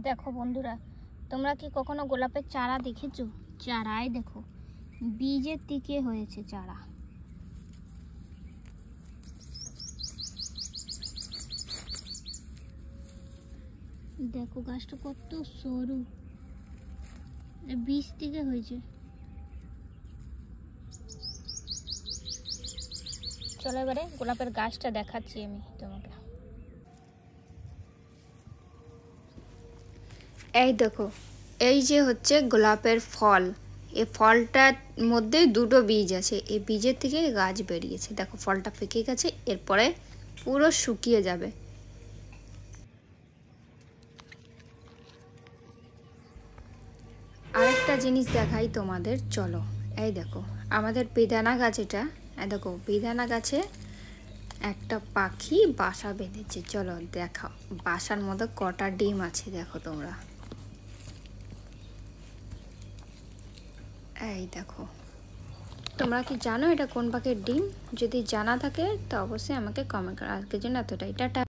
দেখো বন্ধুরা, তোমরা কি কখনো গোলাপের চারা দেখেছো? চারাই দেখো, বীজের থেকে হয়েছে চারা। দেখো গাছটা কত সরু, বীজ থেকে হয়েছে। চলো এবারে গোলাপের গাছটা দেখাচ্ছি আমি তোমাকে। এই দেখো, এই যে হচ্ছে গোলাপের ফল। এই ফলটার মধ্যে দুটো বীজ আছে, এই বীজের থেকে গাছ বেরিয়েছে। দেখো ফলটা পেকে গেছে, এরপরে পুরো শুকিয়ে যাবে। আরেকটা জিনিস দেখাই তোমাদের, চলো। এই দেখো আমাদের বেদানা গাছ, এটা দেখো বেদানা গাছে একটা পাখি বাসা বেঁধেছে। চলো দেখাও বাসার মধ্যে কটা ডিম আছে, দেখো তোমরা। এই দেখো, তোমরা কি জানো এটা কোন পাখির ডিম? যদি জানা থাকে তো অবশ্যই আমাকে কমেন্ট করো। আজকের জন্য এতটাই, টাটা।